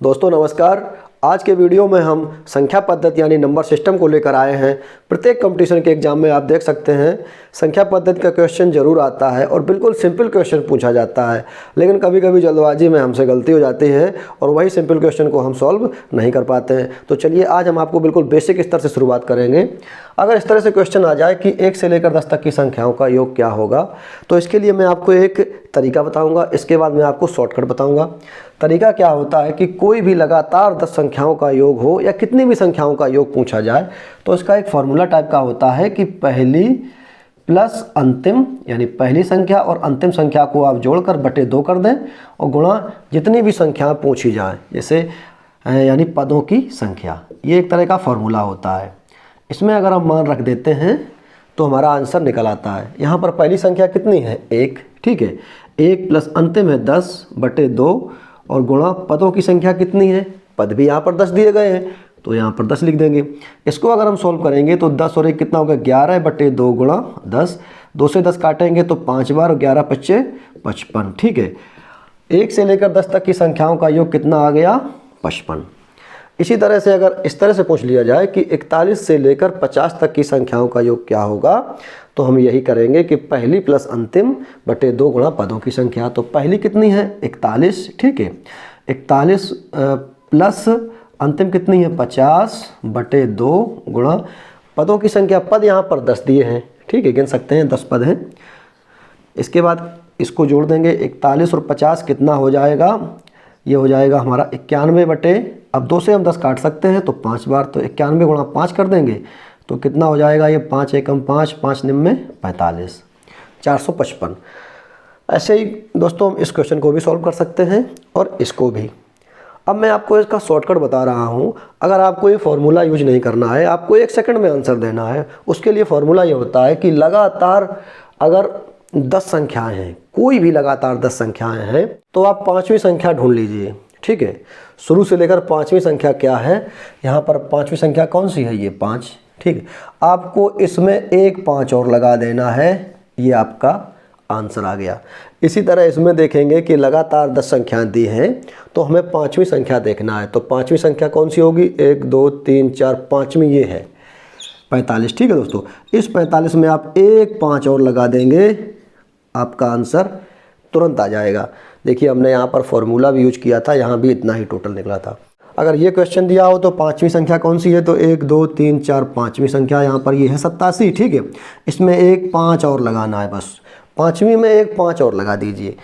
दोस्तों नमस्कार। आज के वीडियो में हम संख्या पद्धति यानी नंबर सिस्टम को लेकर आए हैं। प्रत्येक कंपटीशन के एग्जाम में आप देख सकते हैं संख्या पद्धति का क्वेश्चन जरूर आता है और बिल्कुल सिंपल क्वेश्चन पूछा जाता है, लेकिन कभी कभी जल्दबाजी में हमसे गलती हो जाती है और वही सिंपल क्वेश्चन को हम सॉल्व नहीं कर पाते हैं। तो चलिए आज हम आपको बिल्कुल बेसिक स्तर से शुरुआत करेंगे। अगर इस तरह से क्वेश्चन आ जाए कि 1 से लेकर 10 तक की संख्याओं का योग क्या होगा, तो इसके लिए मैं आपको एक तरीका बताऊंगा। इसके बाद मैं आपको शॉर्टकट बताऊंगा। तरीका क्या होता है कि कोई भी लगातार 10 संख्याओं का योग हो या कितनी भी संख्याओं का योग पूछा जाए तो इसका एक फॉर्मूला टाइप का होता है कि पहली प्लस अंतिम यानी पहली संख्या और अंतिम संख्या को आप जोड़कर बटे 2 कर दें और गुणा जितनी भी संख्या पूछी जाए, जैसे यानी पदों की संख्या। ये एक तरह का फॉर्मूला होता है। इसमें अगर हम मान रख देते हैं तो हमारा आंसर निकल आता है। यहाँ पर पहली संख्या कितनी है? 1। ठीक है, 1 प्लस अंतिम है 10 बटे 2 और गुणा पदों की संख्या कितनी है? पद भी यहाँ पर 10 दिए गए हैं तो यहाँ पर 10 लिख देंगे। इसको अगर हम सॉल्व करेंगे तो 10 और 1 कितना होगा? 11 बटे 2 गुणा 10। 2 से 10 काटेंगे तो 5 बार और 11 पच्चे 55। ठीक है, 1 से लेकर 10 तक की संख्याओं का योग कितना आ गया? 55। इसी तरह से अगर इस तरह से पूछ लिया जाए कि 41 से लेकर 50 तक की संख्याओं का योग क्या होगा, तो हम यही करेंगे कि पहली प्लस अंतिम बटे 2 गुणा पदों की संख्या। तो पहली कितनी है? 41। ठीक है, 41 प्लस अंतिम कितनी है? 50 बटे 2 गुणा पदों की संख्या। पद यहाँ पर 10 दिए हैं, ठीक है, गिन सकते हैं 10 पद हैं। इसके बाद इसको जोड़ देंगे। 41 और 50 कितना हो जाएगा? ये हो जाएगा हमारा 91 बटे, अब 2 से हम 10 काट सकते हैं तो 5 बार, तो 91 गुणा 5 कर देंगे तो कितना हो जाएगा? ये 5 एकम 5, 5 निम्न 45, 455। ऐसे ही दोस्तों हम इस क्वेश्चन को भी सॉल्व कर सकते हैं और इसको भी। अब मैं आपको इसका शॉर्टकट बता रहा हूँ। अगर आपको ये फॉर्मूला यूज नहीं करना है, आपको 1 सेकंड में आंसर देना है, उसके लिए फॉर्मूला ये होता है कि लगातार अगर 10 संख्याएं हैं, कोई भी लगातार 10 संख्याएं हैं, तो आप 5वीं संख्या ढूंढ लीजिए। ठीक है, शुरू से लेकर 5वीं संख्या क्या है? यहाँ पर 5वीं संख्या कौन सी है? ये 5। ठीक है, आपको इसमें एक 5 और लगा देना है, ये आपका आंसर आ गया। इसी तरह इसमें देखेंगे कि लगातार 10 संख्याएं दी हैं तो हमें 5वीं संख्या देखना है। तो 5वीं संख्या कौन सी होगी? 1 2 3 4, 5वीं ये है 45। ठीक है दोस्तों, इस 45 में आप एक 5 और लगा देंगे, आपका आंसर तुरंत आ जाएगा। देखिए हमने यहाँ पर फॉर्मूला भी यूज किया था, यहाँ भी इतना ही टोटल निकला था। अगर ये क्वेश्चन दिया हो तो 5वीं संख्या कौन सी है? तो 1 2 3 4, 5वीं संख्या यहाँ पर ये है 87। ठीक है, इसमें एक 5 और लगाना है, बस 5वीं में एक 5 और लगा दीजिए।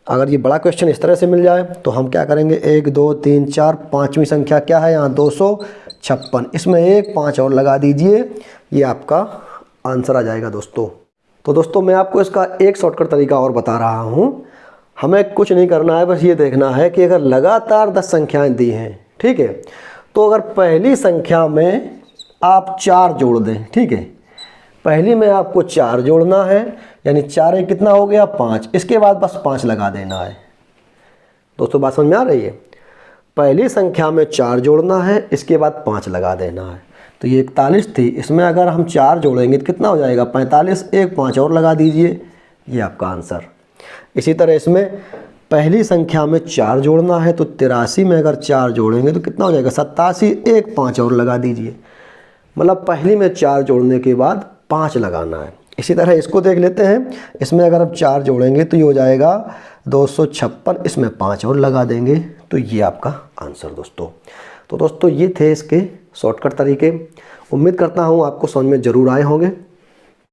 अगर ये बड़ा क्वेश्चन इस तरह से मिल जाए तो हम क्या करेंगे? 1 2 3 4, 5वीं संख्या क्या है? यहाँ 256, इसमें एक 5 और लगा दीजिए, ये आपका आंसर आ जाएगा दोस्तों। तो दोस्तों मैं आपको इसका एक शॉर्टकट तरीका और बता रहा हूँ। हमें कुछ नहीं करना है, बस ये देखना है कि अगर लगातार 10 संख्याएं दी हैं, ठीक है, तो अगर पहली संख्या में आप 4 जोड़ दें, ठीक है, पहली में आपको 4 जोड़ना है, यानी 4 कितना हो गया? 5। इसके बाद बस 5 लगा देना है। दोस्तों बात समझ में आ रही है? पहली संख्या में 4 जोड़ना है, इसके बाद 5 लगा देना है। तो ये 41 थी, इसमें अगर हम 4 जोड़ेंगे तो कितना हो जाएगा? 45। एक 5 और लगा दीजिए, ये आपका आंसर। इसी तरह इसमें पहली संख्या में 4 जोड़ना है, तो 83 में अगर 4 जोड़ेंगे तो कितना हो जाएगा? 87। एक 5 और लगा दीजिए, मतलब पहली में 4 जोड़ने के बाद 5 लगाना है। इसी तरह इसको देख लेते हैं। इसमें अगर हम 4 जोड़ेंगे तो ये हो जाएगा 256, इसमें 5 और लगा देंगे, तो ये आपका आंसर दोस्तों। तो दोस्तों ये थे इसके शॉर्टकट तरीके। उम्मीद करता हूँ आपको समझ में ज़रूर आए होंगे।